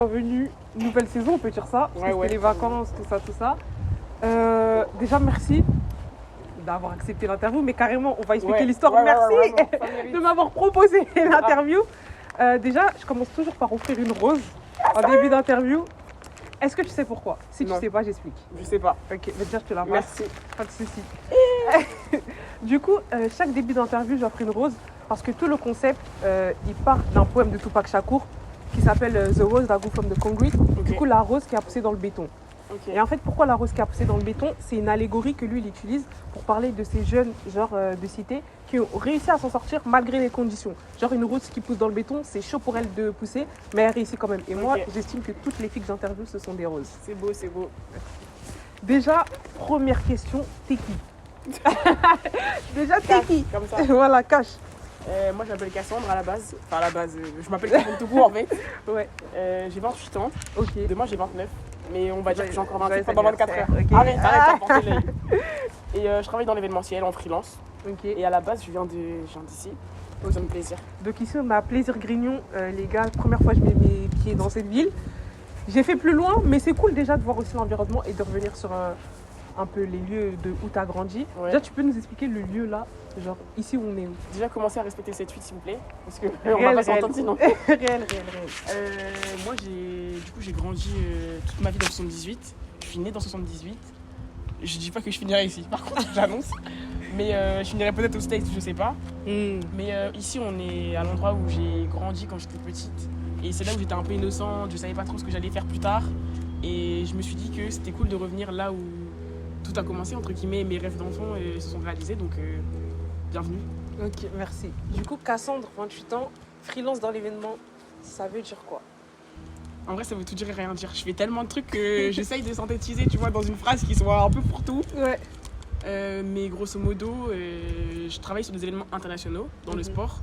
Bienvenue, nouvelle saison, on peut dire ça, parce que c'était les vacances, tout ça. Déjà, merci d'avoir accepté l'interview, mais carrément, on va expliquer l'histoire. Merci de m'avoir proposé l'interview. Déjà, je commence toujours par offrir une rose en début d'interview. Est-ce que tu sais pourquoi? Si tu sais pas, j'explique. Je sais pas. Ok, mais déjà, je te la passe. Merci. Pas de soucis. Du coup, chaque début d'interview, j'offre une rose parce que tout le concept, il part d'un poème de Tupac Shakur qui s'appelle The Rose That Grew from the Concrete. Du coup, la rose qui a poussé dans le béton. Et en fait, pourquoi la rose qui a poussé dans le béton? C'est une allégorie que lui, il utilise pour parler de ces jeunes, de cité, qui ont réussi à s'en sortir malgré les conditions. Genre, une rose qui pousse dans le béton, c'est chaud pour elle de pousser, mais elle réussit quand même. Et moi, j'estime que toutes les filles que j'interviewe, ce sont des roses. C'est beau, c'est beau. Déjà, première question, t'es qui? Déjà, t'es qui? Comme ça. Voilà, cache. Moi, je m'appelle Cassandre à la base. Enfin, à la base, je m'appelle Cassandre tout court en fait. Ouais. J'ai 28 ans. Ok. Demain, j'ai 29. Mais on va dire que j'ai encore 28 pendant pendant 24 heures. Okay. Arrête, t'as porté l'œil. Et je travaille dans l'événementiel en freelance. Ok. Et à la base, je viens d'ici. Ça me plaisir. Donc ici, on a Plaisir Grignon, les gars. Première fois que je mets mes pieds dans cette ville. J'ai fait plus loin, mais c'est cool déjà de voir aussi l'environnement et de revenir sur un peu les lieux où tu as grandi. Ouais. Déjà, tu peux nous expliquer le lieu là, genre ici où on est où? Déjà, commencez à respecter le 7-8 s'il vous plaît. Parce que Réel, on va pas s'entendre sinon. réel. Moi, j'ai grandi toute ma vie dans 78. Je suis né dans 78. Je dis pas que je finirai ici, par contre, j'annonce. Mais je finirai peut-être aux States, je sais pas. Mais ici, on est à l'endroit où j'ai grandi quand j'étais petite. Et c'est là où j'étais un peu innocente, je savais pas trop ce que j'allais faire plus tard. Et je me suis dit que c'était cool de revenir là où tout a commencé, entre guillemets, mes rêves d'enfant se sont réalisés. Donc, bienvenue. Ok, merci. Du coup, Cassandre, 28 ans, freelance dans l'événement, ça veut dire quoi? En vrai, ça veut tout dire et rien dire. Je fais tellement de trucs que j'essaye de synthétiser, tu vois, dans une phrase qui soit un peu pour tout. Ouais. Mais grosso modo, je travaille sur des événements internationaux dans le sport,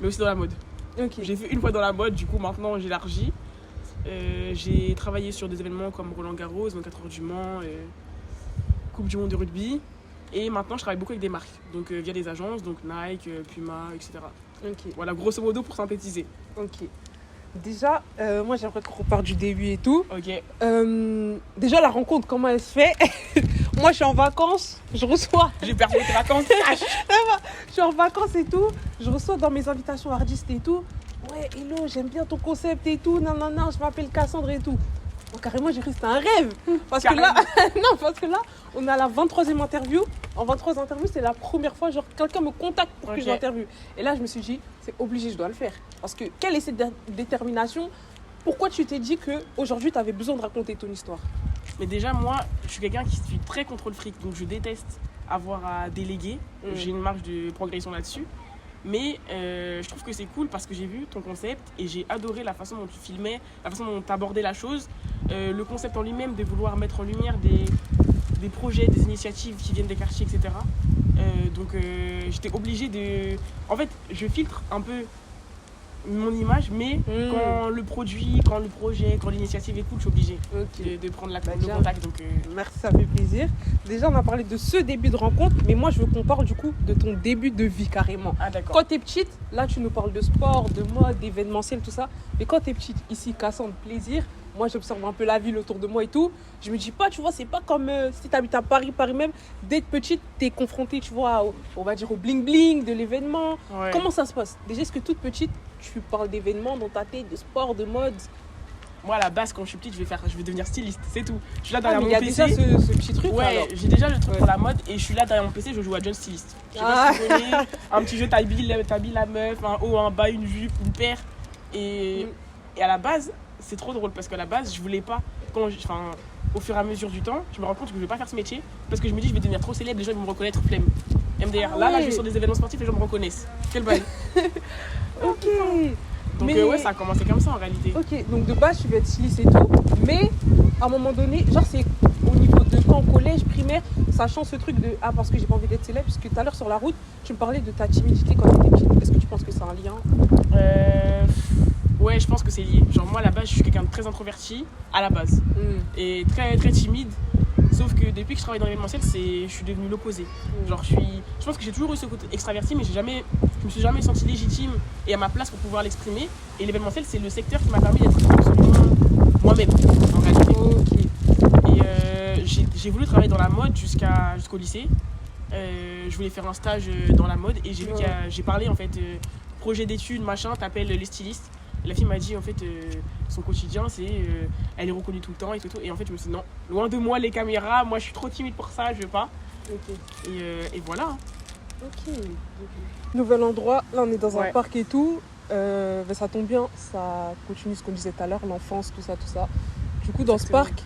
mais aussi dans la mode. Ok. J'ai fait une fois dans la mode, du coup maintenant j'élargis. J'ai travaillé sur des événements comme Roland Garros, 24 heures du Mans, Coupe du monde de rugby. Et maintenant je travaille beaucoup avec des marques, donc via des agences, donc Nike, Puma, etc. Ok. Voilà, grosso modo pour synthétiser. Ok. Déjà, moi j'aimerais qu'on reparte du début et tout. Ok. Déjà la rencontre, comment elle se fait? Moi je suis en vacances, je reçois. J'ai perdu tes vacances. Je suis en vacances et tout. Je reçois dans mes invitations artistes et tout. Ouais, hello, j'aime bien ton concept et tout. Non, je m'appelle Cassandre et tout. Bon, carrément, j'ai cru que c'était un rêve. Parce que là, on est à la 23e interview. En 23 interviews, c'est la première fois, genre, quelqu'un me contacte pour que je l'interviewe. Et là, je me suis dit, c'est obligé, je dois le faire. Parce que quelle est cette détermination? Pourquoi tu t'es dit qu'aujourd'hui, tu avais besoin de raconter ton histoire? Mais déjà, moi, je suis quelqu'un qui suis très contrôle fric, donc je déteste avoir à déléguer. J'ai une marge de progression là-dessus. Mais je trouve que c'est cool parce que j'ai vu ton concept et j'ai adoré la façon dont tu filmais, la façon dont tu abordais la chose. Le concept en lui-même de vouloir mettre en lumière des projets, des initiatives qui viennent des quartiers, etc. Donc j'étais obligée de... En fait, je filtre un peu mon image, mais quand le produit, quand le projet, quand l'initiative est cool, je suis obligée de prendre le contact. Donc, merci, ça fait plaisir. Déjà, on a parlé de ce début de rencontre, mais moi, je veux qu'on parle du coup de ton début de vie carrément. Ah, d'accord. Quand tu es petite, là, tu nous parles de sport, de mode, d'événementiel, tout ça. Mais quand tu es petite, ici, Cassandre, plaisir. Moi, j'observe un peu la ville autour de moi et tout. Je me dis pas, tu vois, c'est pas comme si tu habites à Paris même. Dès petite, tu es confrontée, tu vois, on va dire au bling-bling de l'événement. Ouais. Comment ça se passe? Déjà, est-ce que toute petite, tu parles d'événements dans ta tête, de sport, de mode? Moi, à la base, quand je suis petite, je vais devenir styliste, c'est tout. Je suis là derrière mon PC. PC. Il y a déjà ce petit truc. Ouais, alors. j'ai déjà le truc pour la mode et je suis là derrière mon PC, je joue à John Stylist. Je sais pas si vous connaissez, un petit jeu, t'habilles la meuf, un haut, un bas, une jupe, une paire. Et à la base, c'est trop drôle parce qu'à la base, je voulais pas, au fur et à mesure du temps, je me rends compte que je ne vais pas faire ce métier parce que je me dis je vais devenir trop célèbre, les gens ils vont me reconnaître, flemme. MDR, là, je vais sur des événements sportifs, les gens me reconnaissent. Quel bail. Ok. Donc ouais, ça a commencé comme ça en réalité. Ok, donc de base tu veux être styliste et tout, mais à un moment donné, genre c'est au niveau de quand collège, primaire, sachant ce truc de parce que j'ai pas envie d'être célèbre, parce que tout à l'heure sur la route, tu me parlais de ta timidité quand tu étais petite. Est-ce que tu penses que c'est un lien? Ouais, je pense que c'est lié. Genre moi à la base, je suis quelqu'un de très introverti à la base et très très timide. Sauf que depuis que je travaille dans l'événementiel, je suis devenue l'opposé. Genre je pense que j'ai toujours eu ce côté extraverti, mais je me suis jamais sentie légitime et à ma place pour pouvoir l'exprimer. Et l'événementiel, c'est le secteur qui m'a permis d'être absolument travaillé dans la mode jusqu'au lycée. Je voulais faire un stage dans la mode et j'ai vu j'ai parlé en fait projet d'études, machin, t'appelles les stylistes. La fille m'a dit en fait son quotidien c'est elle est reconnue tout le temps et tout. Et en fait je me suis dit non, loin de moi les caméras, moi je suis trop timide pour ça, je veux pas. Et voilà. Ok. Nouvel endroit, là on est dans un parc et tout. Ça tombe bien, ça continue ce qu'on disait tout à l'heure, l'enfance, tout ça. Du coup dans ce parc,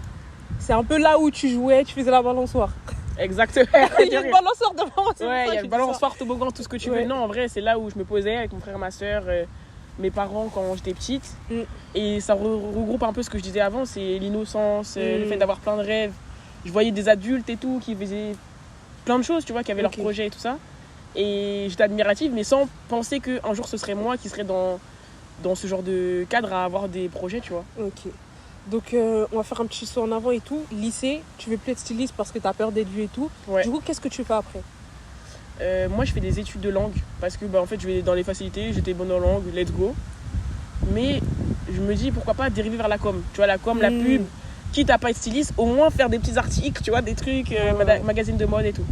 c'est un peu là où tu jouais, tu faisais la balançoire. Exactement. Il y a une balançoire devant moi. Ouais, il y a une balançoire, toboggan, tout ce que tu veux. Non, en vrai, c'est là où je me posais avec mon frère, ma soeur, mes parents quand j'étais petite. Et ça regroupe un peu ce que je disais avant, c'est l'innocence, le fait d'avoir plein de rêves. Je voyais des adultes et tout qui faisaient plein de choses, tu vois, qui avaient leurs projets et tout ça. Et j'étais admirative, mais sans penser qu'un jour ce serait moi qui serais dans ce genre de cadre à avoir des projets, tu vois. Ok. Donc on va faire un petit saut en avant et tout. Lycée, tu veux plus être styliste parce que tu as peur d'être vu et tout. Ouais. Du coup, qu'est-ce que tu fais après? Moi, je fais des études de langue parce que en fait, je vais dans les facilités, j'étais bonne en langue, let's go. Mais je me dis pourquoi pas dériver vers la com. Tu vois, la com, la pub, quitte à pas être styliste, au moins faire des petits articles, tu vois, des trucs, magazines de mode et tout.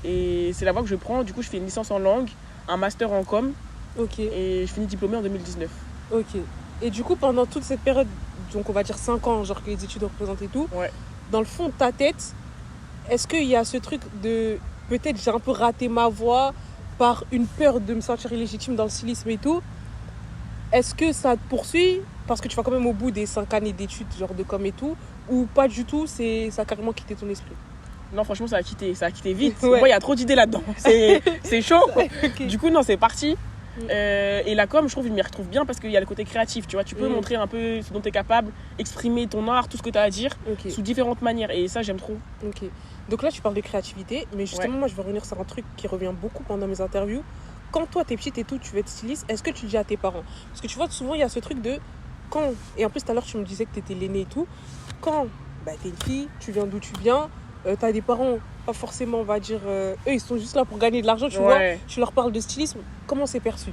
Et c'est la voie que je prends. Du coup, je fais une licence en langue, un master en com. Ok. Et je finis diplômée en 2019. Ok. Et du coup, pendant toute cette période, donc on va dire 5 ans, genre que les études représentent et tout, dans le fond de ta tête, est-ce qu'il y a ce truc de peut-être j'ai un peu raté ma voie par une peur de me sentir illégitime dans le stylisme et tout? Est-ce que ça te poursuit parce que tu vas quand même au bout des 5 années d'études, genre de com et tout, ou pas du tout, ça a carrément quitté ton esprit? Non, franchement, ça a quitté vite. Moi, il y a trop d'idées là-dedans. C'est chaud. Okay. Du coup, non, c'est parti. Et la com, je trouve, il m'y retrouve bien parce qu'il y a le côté créatif, tu vois. Tu peux montrer un peu ce dont tu es capable, exprimer ton art, tout ce que tu as à dire, sous différentes manières. Et ça, j'aime trop. Ok. Donc là, tu parles de créativité, mais justement, moi, je vais revenir sur un truc qui revient beaucoup pendant mes interviews. Quand toi, t'es petite et tout, tu veux être styliste, est-ce que tu le dis à tes parents? Parce que tu vois, souvent, il y a ce truc de quand... Et en plus, tout à l'heure, tu me disais que tu étais l'aînée et tout. Quand t'es une fille, tu viens d'où tu viens, t'as des parents, pas forcément, on va dire... eux, ils sont juste là pour gagner de l'argent, tu vois. Tu leur parles de stylisme. Comment c'est perçu?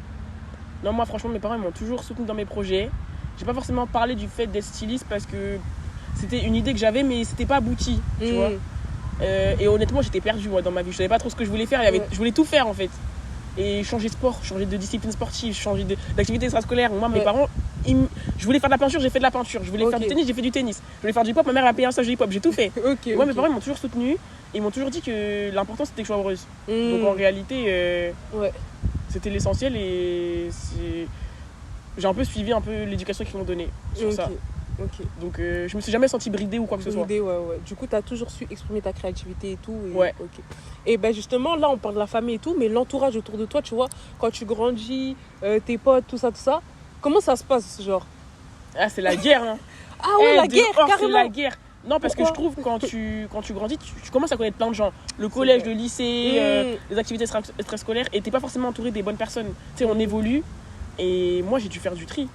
Non, moi, franchement, mes parents, ils m'ont toujours soutenu dans mes projets. J'ai pas forcément parlé du fait d'être styliste parce que c'était une idée que j'avais, mais c'était pas abouti, tu vois. Et honnêtement, j'étais perdue, moi, dans ma vie. Je savais pas trop ce que je voulais faire. Je voulais tout faire, en fait. Et changer de sport, changer de discipline sportive, changer d'activité extrascolaire. Moi, mes parents, je voulais faire de la peinture, j'ai fait de la peinture. Je voulais faire du tennis, j'ai fait du tennis. Je voulais faire du hip-hop, ma mère a payé un stage de hip-hop, j'ai tout fait. Moi, mes parents, ils m'ont toujours soutenu. Ils m'ont toujours dit que l'important, c'était que je sois heureuse. Donc, en réalité, c'était l'essentiel et j'ai un peu suivi l'éducation qu'ils m'ont donnée sur ça. Donc je me suis jamais sentie bridée ou quoi que ce soit. Du coup, tu as toujours su exprimer ta créativité et tout. Et ben justement, là, on parle de la famille et tout, mais l'entourage autour de toi, tu vois, quand tu grandis, tes potes, tout ça, comment ça se passe, genre? Ah, c'est la guerre, hein. Ah ouais, la guerre, carrément. C'est la guerre. Non, parce que je trouve quand tu grandis, tu commences à connaître plein de gens. Le collège, le lycée, les activités extrascolaires, et t'es pas forcément entouré des bonnes personnes. Tu sais, on évolue. Et moi, j'ai dû faire du tri.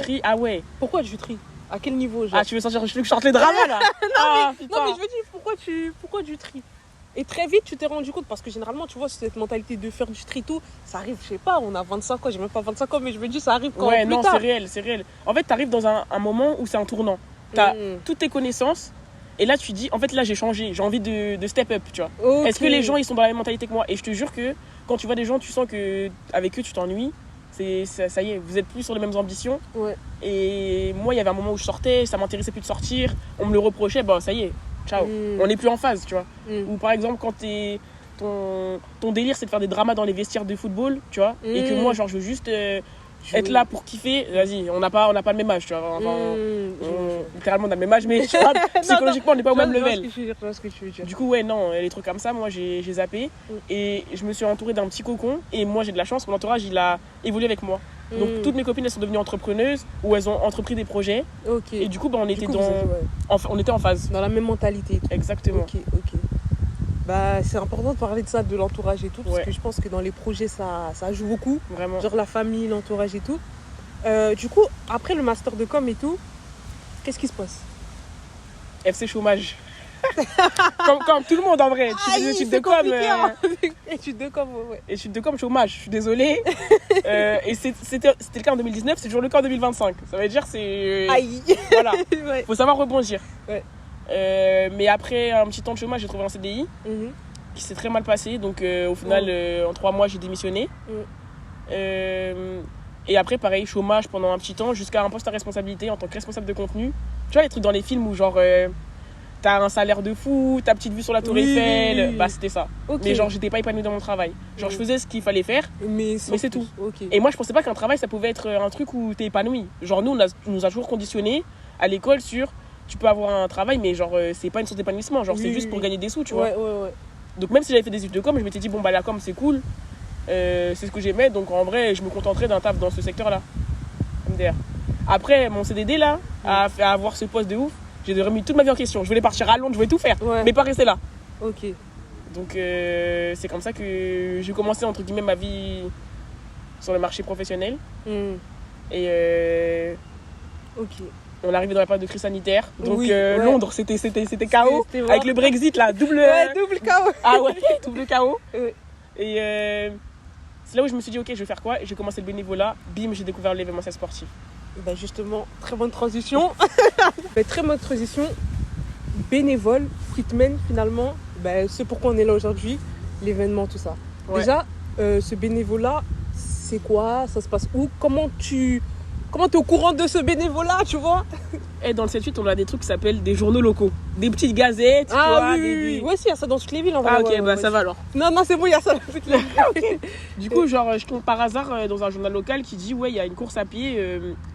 Tri. Ah ouais. Pourquoi du tri? À quel niveau, genre? Ah, tu veux que je chante les dramas, là? non, mais je veux dire, pourquoi du tri? Et très vite, tu t'es rendu compte, parce que généralement, tu vois, cette mentalité de faire du tri, tout, ça arrive, je sais pas, on a 25 ans, j'ai même pas 25 ans, mais je me dis, ça arrive quand même plus tard. C'est réel. En fait, t'arrives dans un moment où c'est un tournant. T'as toutes tes connaissances, et là, tu dis, en fait, là, j'ai changé, j'ai envie de step up, tu vois. Est-ce que les gens, ils sont dans la même mentalité que moi? Et je te jure que quand tu vois des gens, tu sens qu'avec eux, tu t'ennuies. Ça y est, vous êtes plus sur les mêmes ambitions. Et moi, il y avait un moment où je sortais, ça m'intéressait plus de sortir, on me le reprochait, ça y est, ciao. On n'est plus en phase, tu vois. Ou par exemple, quand ton délire, c'est de faire des dramas dans les vestiaires de football, tu vois, et que moi, genre, je veux juste être là pour kiffer, vas-y, on n'a pas le même âge, tu vois. Littéralement, on a le même âge, mais tu vois, psychologiquement, on n'est pas au même level. Du coup, les trucs comme ça, moi, j'ai zappé. Et je me suis entourée d'un petit cocon. Et moi, j'ai de la chance, mon entourage, il a évolué avec moi. Donc, toutes mes copines, elles sont devenues entrepreneuses ou elles ont entrepris des projets. Et du coup, on était en phase. Dans la même mentalité. Exactement. C'est important de parler de ça, de l'entourage et tout, parce que je pense que dans les projets, ça joue beaucoup. Vraiment. Genre la famille, l'entourage et tout. Du coup, après le master de com et tout, qu'est-ce qui se passe? FC chômage. comme tout le monde en vrai. Tu fais des études de com. Études de com, Études de com, chômage. Je suis désolée. Et c'était le cas en 2019, c'est toujours le cas en 2025. Ça veut dire c'est. Aïe. Voilà. Faut savoir rebondir. Mais après un petit temps de chômage, j'ai trouvé un CDI qui s'est très mal passé. Donc au final, en 3 mois, j'ai démissionné. Et après, pareil, chômage pendant un petit temps jusqu'à un poste à responsabilité en tant que responsable de contenu. Tu vois les trucs dans les films où genre t'as un salaire de fou, ta petite vue sur la tour Eiffel, bah c'était ça. Mais genre j'étais pas épanouie dans mon travail. Genre je faisais ce qu'il fallait faire, mais c'est tout. Et moi je pensais pas qu'un travail ça pouvait être un truc où t'es épanoui. Genre nous on nous a toujours conditionné à l'école sur tu peux avoir un travail mais genre c'est pas une source d'épanouissement, genre c'est juste pour gagner des sous, tu vois. Donc même si j'avais fait des études de com, je m'étais dit bon bah la com c'est cool, c'est ce que j'aimais, donc en vrai je me contenterais d'un taf dans ce secteur là. MDR. Après mon CDD là, à avoir ce poste de ouf, j'ai remis toute ma vie en question. Je voulais partir à Londres, je voulais tout faire, mais pas rester là. Donc c'est comme ça que j'ai commencé entre guillemets ma vie sur le marché professionnel. Et on est arrivé dans la période de crise sanitaire. Donc Londres c'était chaos. Avec le Brexit là, double chaos. Ah ouais, double chaos. Et c'est là où je me suis dit ok, je vais faire quoi? Et j'ai commencé le bénévolat. Bim, j'ai découvert l'événementiel sportif. Bah justement, très bonne transition. Très bonne transition. Bénévole, Fruitman finalement, c'est pourquoi on est là aujourd'hui, l'événement, tout ça. Déjà, ce bénévolat, c'est quoi? Ça se passe où? Comment t'es au courant de ce bénévolat, tu vois? Et dans le 7-8, on a des trucs qui s'appellent des journaux locaux. Des petites gazettes, tu vois. Oui. Ouais, si, il y a ça dans toutes les villes en vrai. Ah ok, ça va alors. Non, c'est bon, il y a ça dans toutes les villes. Du coup, genre, je tombe par hasard dans un journal local qui dit, il y a une course à pied.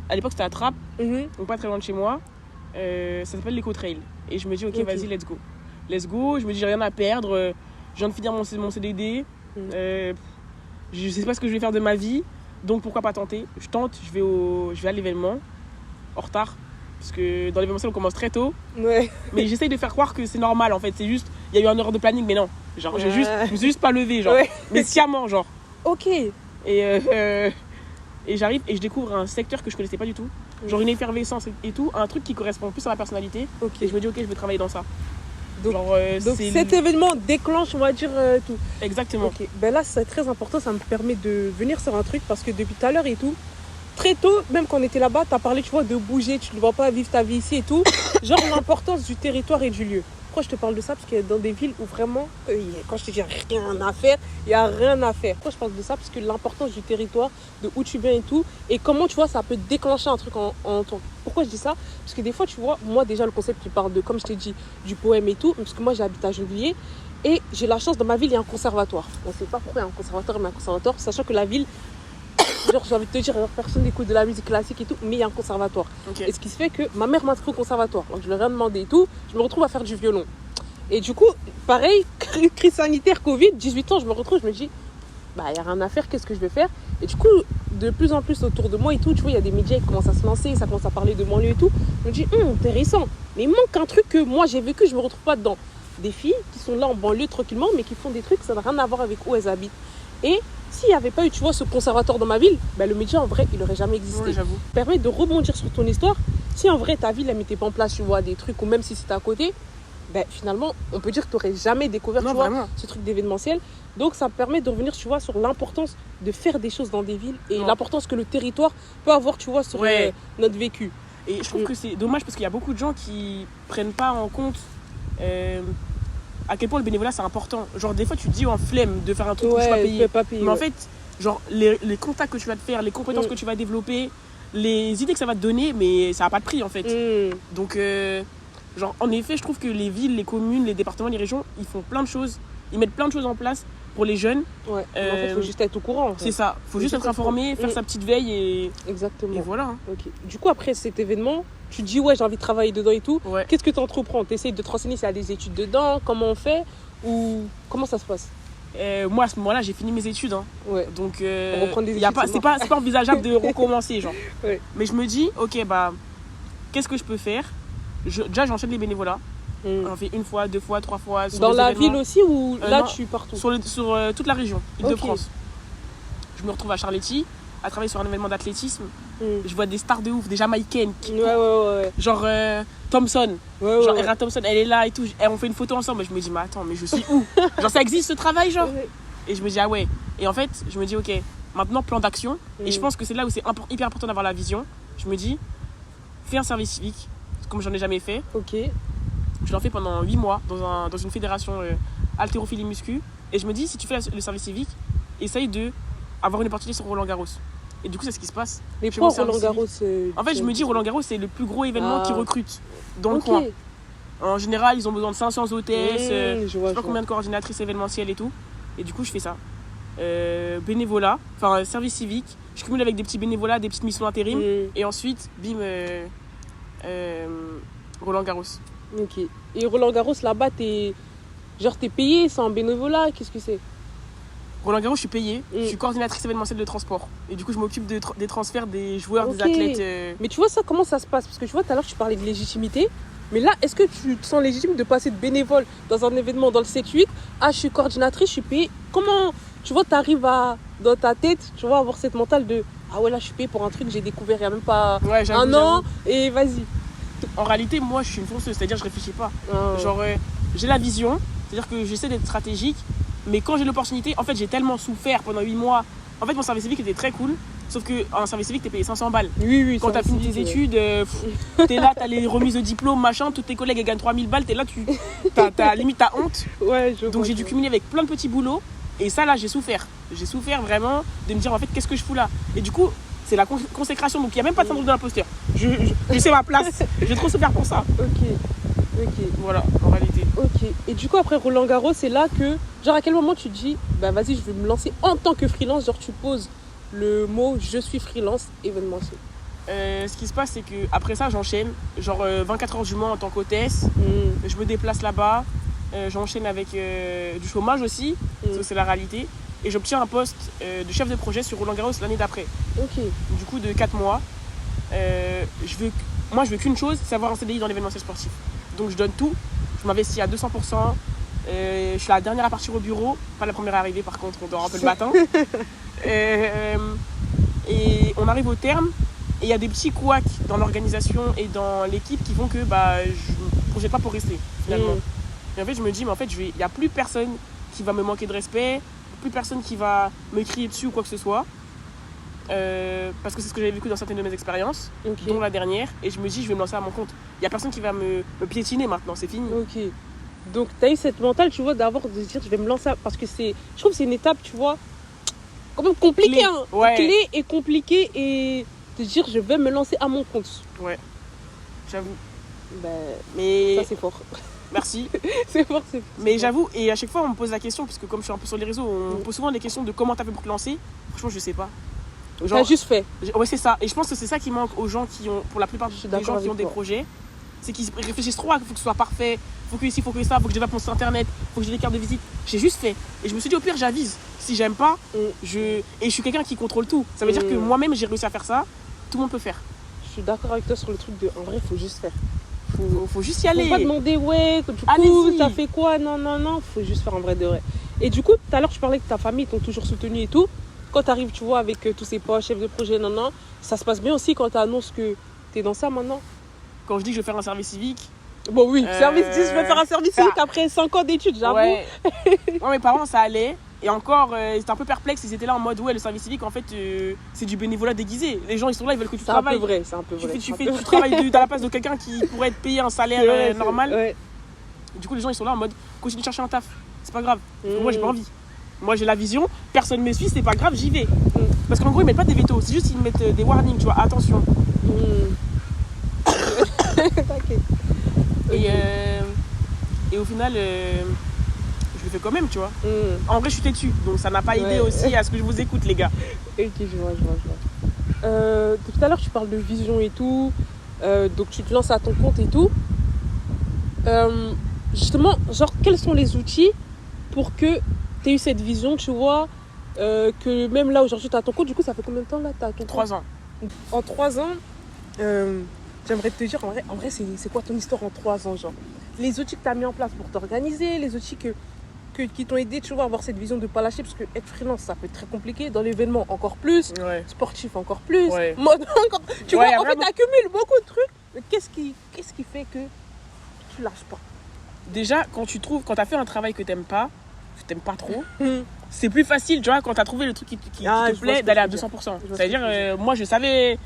À l'époque, c'était à Trappes, donc pas très loin de chez moi. Ça s'appelle l'Eco-Trail. Et je me dis, ok, vas-y, let's go. Let's go. Je me dis, j'ai rien à perdre. Je viens de finir mon CDD. Je sais pas ce que je vais faire de ma vie. Donc pourquoi pas tenter? Je tente, je vais à l'événement. En retard. Parce que dans l'événement, on commence très tôt. Mais j'essaye de faire croire que c'est normal en fait. C'est juste, il y a eu une heure de planning, mais non. Genre, je me suis juste pas levée, genre. Mais sciemment, genre. Et j'arrive et je découvre un secteur que je connaissais pas du tout. Genre une effervescence et tout. Un truc qui correspond plus à ma personnalité. Et je me dis, ok, je vais travailler dans ça. Donc cet événement déclenche, on va dire, tout. Exactement. Là, c'est très important. Ça me permet de venir sur un truc parce que depuis tout à l'heure et tout, très tôt, même quand on était là-bas, tu as parlé, tu vois, de bouger, tu ne vas pas vivre ta vie ici et tout. Genre l'importance du territoire et du lieu. Pourquoi je te parle de ça? Parce qu'il y a dans des villes où vraiment, quand je te dis rien à faire, il n'y a rien à faire. Pourquoi je parle de ça? Parce que l'importance du territoire, de où tu viens et tout, et comment, tu vois, ça peut déclencher un truc en toi. Pourquoi je dis ça? Parce que des fois, tu vois, moi déjà, le concept qui parle de, comme je t'ai dit, du poème et tout, parce que moi, j'habite à Gennevilliers, et j'ai la chance, dans ma ville, il y a un conservatoire. On ne sait pas pourquoi il y a un conservatoire, mais un conservatoire, sachant que la ville, genre, j'ai envie de te dire, personne n'écoute de la musique classique et tout, mais il y a un conservatoire. Et ce qui se fait que ma mère m'a inscrit au conservatoire. Donc, je lui ai rien demandé et tout. Je me retrouve à faire du violon. Et du coup, pareil, crise sanitaire, Covid, 18 ans, je me retrouve, je me dis, il n'y a rien à faire, qu'est-ce que je vais faire? Et du coup, de plus en plus autour de moi et tout, tu vois, il y a des médias qui commencent à se lancer, ça commence à parler de banlieue et tout. Je me dis, intéressant. Mais il manque un truc que moi j'ai vécu, je me retrouve pas dedans. Des filles qui sont là en banlieue tranquillement, mais qui font des trucs, ça n'a rien à voir avec où elles habitent. Et s'il n'y avait pas eu, tu vois, ce conservatoire dans ma ville, le média, en vrai, il n'aurait jamais existé. J'avoue. Permet de rebondir sur ton histoire. Si en vrai, ta ville, elle ne mettait pas en place, tu vois, des trucs, ou même si c'était à côté, finalement, on peut dire que tu n'aurais jamais découvert, tu vois, ce truc d'événementiel. Donc, ça permet de revenir, tu vois, sur l'importance de faire des choses dans des villes et l'importance que le territoire peut avoir, tu vois, sur notre vécu. Et je trouve que c'est dommage parce qu'il y a beaucoup de gens qui prennent pas en compte à quel point le bénévolat c'est important. Genre des fois tu te dis en flemme de faire un truc où je suis pas payé. Mais en fait, genre les contacts que tu vas te faire, les compétences que tu vas développer, les idées que ça va te donner, mais ça n'a pas de prix en fait. Donc genre en effet, je trouve que les villes, les communes, les départements, les régions, ils font plein de choses, ils mettent plein de choses en place pour les jeunes. En fait, il faut juste être au courant. En fait. C'est ça, faut juste être informé, faire sa petite veille et voilà. Du coup, après cet événement, tu te dis j'ai envie de travailler dedans et tout. Qu'est-ce que tu entreprends? Tu essaies de te renseigner s'il y a des études dedans, comment on fait ou comment ça se passe? Moi à ce moment-là j'ai fini mes études donc c'est pas envisageable de recommencer genre. Mais je me dis qu'est-ce que je peux faire? Déjà j'enchaîne les bénévolats. On fait 1 fois, 2 fois, 3 fois dans la ville aussi ou là tu es partout? Sur toute la région Île-de-France. Je me retrouve à Charletti à travailler sur un événement d'athlétisme. Je vois des stars de ouf, des Jamaïcaines genre Thompson, genre Era Thompson, elle est là et tout, et on fait une photo ensemble. Je me dis mais attends, mais je suis où? Genre ça existe ce travail genre? Et je me dis et en fait je me dis ok, maintenant plan d'action. Et je pense que c'est là où c'est hyper important d'avoir la vision. Je me dis fais un service civique comme j'en ai jamais fait. Je l'en fais pendant 8 mois dans une fédération haltérophilie muscu. Et je me dis, si tu fais le service civique, essaye d'avoir une opportunité sur Roland-Garros. Et du coup, c'est ce qui se passe. Mais pourquoi Roland-Garros En fait, je me dis, Roland-Garros, c'est le plus gros événement qui recrute dans le coin. En général, ils ont besoin de 500 hôtesses, je sais pas combien de coordinatrices événementielles et tout. Et du coup, je fais ça. Bénévolat, enfin service civique. Je cumule avec des petits bénévolats, des petites missions intérim. Et ensuite, bim, Roland-Garros. Ok. Et Roland-Garros, là-bas, t'es payé, c'est en bénévolat, qu'est-ce que c'est? Roland-Garros, je suis payée. Je suis coordinatrice événementielle de transport. Et du coup, je m'occupe des transferts des joueurs, des athlètes. Mais tu vois ça, comment ça se passe? Parce que tu vois, tout à l'heure, tu parlais de légitimité. Mais là, est-ce que tu te sens légitime de passer de bénévole dans un événement dans le 7-8 à je suis coordinatrice, je suis payée? Comment, tu vois, tu arrives dans ta tête, tu vois, avoir cette mentale de ah ouais, là, je suis payée pour un truc que j'ai découvert il n'y a même pas un an et vas-y. En réalité, moi, je suis une fonceuse, c'est-à-dire je réfléchis pas. Genre, j'ai la vision, c'est-à-dire que j'essaie d'être stratégique, mais quand j'ai l'opportunité, en fait, j'ai tellement souffert pendant 8 mois. En fait, mon service civique était très cool. Sauf qu'en service civique, t'es payé 500 balles. Oui. Quand t'as fini tes études, t'es là, t'as les remises de diplôme, machin, tous tes collègues gagnent 3000 balles, t'es là, limite t'as honte. Ouais, donc j'ai dû cumuler avec plein de petits boulots. Et ça, là, j'ai souffert. J'ai souffert vraiment de me dire, en fait, qu'est-ce que je fous là? Et du coup, c'est la consécration. Donc il n'y a même pas de syndrome de l'imposteur. Je sais ma place. J'ai trop souffert pour ça. Ok. Voilà, en réalité. Ok. Et du coup, après Roland-Garros, c'est là que, genre, à quel moment tu te dis, bah vas-y, je vais me lancer en tant que freelance, genre, tu poses le mot je suis freelance événementiel. Ce qui se passe, c'est que après ça, j'enchaîne. Genre 24 heures du Mans en tant qu'hôtesse. Je me déplace là-bas. J'enchaîne avec du chômage aussi. Ça, c'est la réalité. Et j'obtiens un poste de chef de projet sur Roland-Garros l'année d'après. Ok. Du coup, de 4 mois. Moi, je veux qu'une chose, c'est avoir un CDI dans l'événementiel sportif. Donc, je donne tout. Je m'investis à 200%. Je suis la dernière à partir au bureau. Pas la première à arriver, par contre, on dort un peu le matin. Et on arrive au terme et il y a des petits couacs dans l'organisation et dans l'équipe qui font que je ne me projette pas pour rester finalement. Et en fait je me dis mais en fait il n'y a plus personne qui va me manquer de respect, plus personne qui va me crier dessus ou quoi que ce soit, parce que c'est ce que j'avais vécu dans certaines de mes expériences, dont la dernière, et je me dis je vais me lancer à mon compte. Il n'y a personne qui va me piétiner maintenant, c'est fini. Ok. Donc tu as eu cette mentale, tu vois, de se dire je vais me lancer parce que je trouve que c'est une étape, tu vois, quand même compliqué, clé et compliqué, et te dire je vais me lancer à mon compte. Ouais, j'avoue. Mais ça c'est fort. Merci. c'est fort. Mais j'avoue, et à chaque fois on me pose la question, puisque comme je suis un peu sur les réseaux, on me pose souvent des questions de comment t'as fait pour te lancer. Franchement, je sais pas. T'as juste fait. Ouais, c'est ça. Et je pense que c'est ça qui manque aux gens qui ont, pour la plupart des gens qui ont des projets, c'est qu'ils réfléchissent trop à qu'il faut que ce soit parfait, faut que ici, faut que ça, faut que je développe mon site internet, faut que j'ai des cartes de visite. J'ai juste fait. Et je me suis dit au pire, j'avise. Si j'aime pas, et je suis quelqu'un qui contrôle tout. Ça veut dire que moi-même, j'ai réussi à faire ça. Tout le monde peut faire. Je suis d'accord avec toi sur le truc de, en vrai, faut juste faire. Faut juste y aller. Faut pas demander, du coup, ça fait quoi? Non. Faut juste faire en vrai de vrai. Et du coup, tout à l'heure, tu parlais que ta famille t'ont toujours soutenu et tout. Quand tu arrives, tu vois, avec tous ces postes, chefs de projet, ça se passe bien aussi quand tu annonces que tu es dans ça maintenant. Quand je dis que je vais faire un service civique. Bon, oui, je vais faire un service civique après 5 ans d'études, j'avoue. Ouais. Moi, mes parents, ça allait. Et encore, ils étaient un peu perplexes. Ils étaient là en mode, ouais, le service civique, en fait, c'est du bénévolat déguisé. Les gens, ils sont là, ils veulent que tu travailles. C'est un peu vrai. Tu travailles à la place de quelqu'un qui pourrait être payé un salaire normal. Ouais. Du coup, les gens, ils sont là en mode, continue de chercher un taf. C'est pas grave. Moi, j'ai pas envie. Moi, j'ai la vision. Personne ne me suit, c'est pas grave, j'y vais. Parce qu'en gros, ils mettent pas des vétos. C'est juste qu'ils mettent des warnings, tu vois. Attention. T'inquiète. Et au final, je le fais quand même, tu vois. En vrai, je suis têtue, donc ça n'a pas aidé aussi à ce que je vous écoute, les gars. Ok, je vois. Tout à l'heure, tu parles de vision et tout. Donc, tu te lances à ton compte et tout. Justement, genre, quels sont les outils pour que tu aies eu cette vision, tu vois, que même là, aujourd'hui, tu as ton compte. Du coup, ça fait combien de temps là? 3 ans. En 3 ans, j'aimerais te dire, en vrai c'est quoi ton histoire en 3 ans, genre les outils que tu as mis en place pour t'organiser, les outils qui t'ont aidé, tu vois, à avoir cette vision de ne pas lâcher, parce que être freelance, ça peut être très compliqué, dans l'événement encore plus, sportif encore plus, mode encore, tu vois, en fait, tu accumules beaucoup de trucs, mais qu'est-ce qui fait que tu lâches pas? Déjà, quand tu as fait un travail que t'aimes pas trop, c'est plus facile, tu vois, quand tu as trouvé le truc qui te plaît, d'aller à 200%. C'est-à-dire, moi, je savais...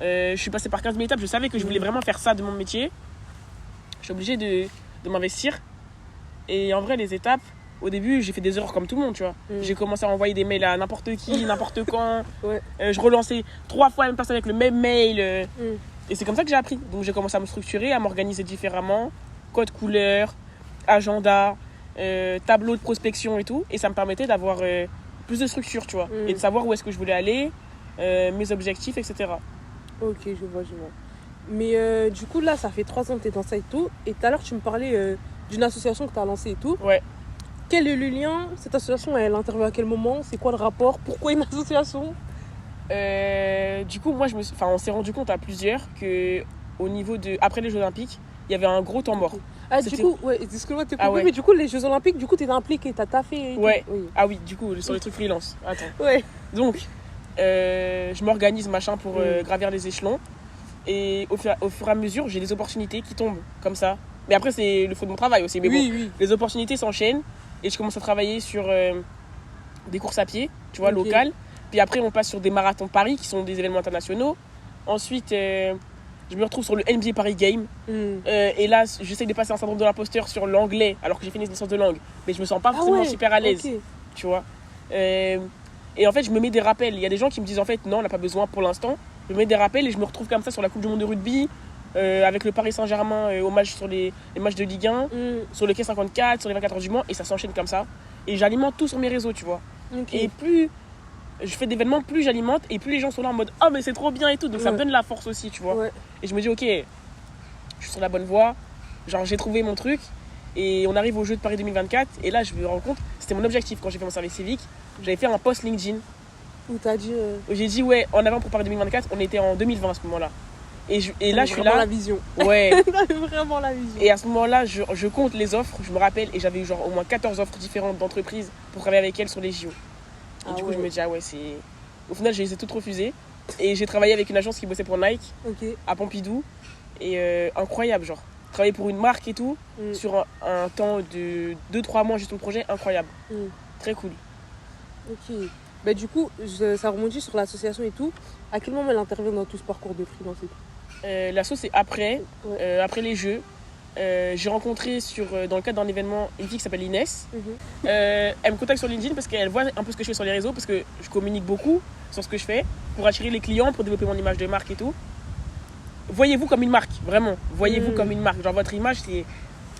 je suis passée par 15 000 étapes, je savais que je voulais vraiment faire ça de mon métier. Je suis obligée de m'investir. Et en vrai, les étapes, au début, j'ai fait des erreurs comme tout le monde, tu vois. J'ai commencé à envoyer des mails à n'importe qui, n'importe quand. Ouais. Je relançais 3 fois la même personne avec le même mail. Et c'est comme ça que j'ai appris. Donc j'ai commencé à me structurer, à m'organiser différemment. Code couleur, agenda, tableau de prospection et tout. Et ça me permettait d'avoir plus de structure, tu vois. Et de savoir où est-ce que je voulais aller, mes objectifs, etc. Ok, je vois. Mais du coup, là, ça fait 3 ans que tu es dans ça et tout. Et tout à l'heure, tu me parlais d'une association que tu as lancée et tout. Ouais. Quel est le lien? Cette association, elle intervient à quel moment? C'est quoi le rapport? Pourquoi une association? Du coup, moi, on s'est rendu compte à plusieurs que au niveau de après les Jeux Olympiques, il y avait un gros temps mort. Ah, du coup, ouais, excuse-moi de te couper, ouais. mais du coup, les Jeux Olympiques, du coup, t'es impliqué, t'as taffé. Ouais. Oui. Ah oui, du coup, sur les trucs freelance. Attends. Ouais. Donc, je m'organise, machin, pour gravir les échelons. Et au fur et à mesure, j'ai des opportunités qui tombent comme ça. Mais après, c'est le fruit de mon travail aussi. Mais oui. Les opportunités s'enchaînent. Et je commence à travailler sur des courses à pied, tu vois, locales. Puis après, on passe sur des marathons de Paris, qui sont des événements internationaux. Ensuite, je me retrouve sur le NBA Paris Game. Et là, j'essaie de passer un syndrome de l'imposteur sur l'anglais, alors que j'ai fait une licence de langue. Mais je me sens pas forcément super à l'aise, tu vois. Et en fait, je me mets des rappels. Il y a des gens qui me disent, en fait, non, on n'a pas besoin pour l'instant. Je me mets des rappels et je me retrouve comme ça sur la Coupe du Monde de rugby, avec le Paris Saint-Germain au match sur les matchs de Ligue 1, sur le Quai 54, sur les 24 heures du Mans, et ça s'enchaîne comme ça. Et j'alimente tout sur mes réseaux, tu vois. Et plus je fais d'événements, plus j'alimente, et plus les gens sont là en mode oh mais c'est trop bien et tout. Donc ça me donne la force aussi, tu vois. Et je me dis ok, je suis sur la bonne voie, genre j'ai trouvé mon truc. Et on arrive au Jeux de Paris 2024, et là je me rends compte, c'était mon objectif quand j'ai fait mon service civique. J'avais fait un post LinkedIn où t'as dit j'ai dit ouais, en avant pour Paris 2024, on était en 2020 à ce moment-là. Et là je suis là. La vision. Ouais. T'avais vraiment la vision. Et à ce moment-là, je compte les offres, je me rappelle, et j'avais eu genre au moins 14 offres différentes d'entreprises pour travailler avec elles sur les JO. Et du coup, je me dis ah ouais, c'est. Au final, je les ai toutes refusées. Et j'ai travaillé avec une agence qui bossait pour Nike à Pompidou. Et incroyable, genre. Travailler pour une marque et tout, sur un temps de 2-3 mois, juste mon projet, incroyable. Très cool. Ok. Bah, du coup, ça rebondit sur l'association et tout. À quel moment elle intervient dans tout ce parcours de freelance et tout? L'asso, c'est après les Jeux. J'ai rencontré dans le cadre d'un événement une fille qui s'appelle Inès. Elle me contacte sur LinkedIn parce qu'elle voit un peu ce que je fais sur les réseaux, parce que je communique beaucoup sur ce que je fais pour attirer les clients, pour développer mon image de marque et tout. Voyez-vous comme une marque, vraiment. Voyez-vous comme une marque. Genre votre image,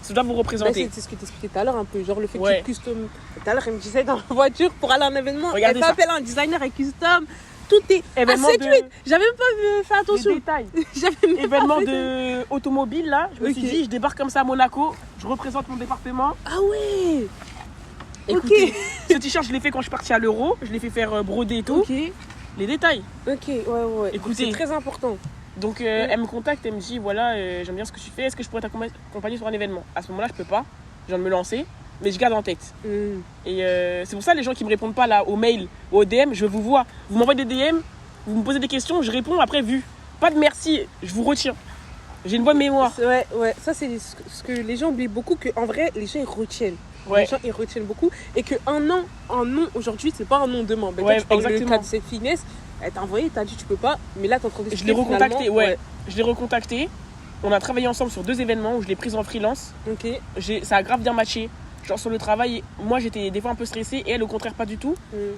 ça doit vous représenter. C'est ce que tu expliquais tout à l'heure un peu, genre le fait que tu custom. Tout à l'heure, elle me disait dans la voiture pour aller à un événement, regardez, elle fait appeler un designer et custom. Tout est événement assez tweet. J'avais même pas fait attention. Les détails. Événement de automobile là, je me suis dit, je débarque comme ça à Monaco, je représente mon département. Ah ouais. Écoutez, ce t-shirt je l'ai fait quand je suis partie à l'Euro, je l'ai fait faire broder et tout. Les détails. Ok, ouais. Écoutez, c'est très important. Donc elle me contacte, elle me dit voilà, j'aime bien ce que tu fais, est-ce que je pourrais t'accompagner sur un événement? À ce moment-là, je peux pas, je viens de me lancer, mais je garde en tête. Et c'est pour ça les gens qui me répondent pas là au mail ou au DM, je vous vois. Vous m'envoyez des DM, vous me posez des questions, je réponds après vu. Pas de merci, je vous retiens. J'ai une bonne mémoire. Ouais, ça c'est ce que les gens oublient beaucoup, qu'en vrai les gens ils retiennent. Les gens ils retiennent beaucoup, et qu'un nom aujourd'hui c'est pas un nom demain. Ben, toi, tu parles le cas de cette finesse, elle t'a envoyé, t'as dit tu peux pas, mais là t'es en train de. Je l'ai recontacté, je l'ai recontacté. On a travaillé ensemble sur 2 événements où je l'ai prise en freelance. Ça a grave bien matché. Genre sur le travail, moi j'étais des fois un peu stressée et elle au contraire pas du tout.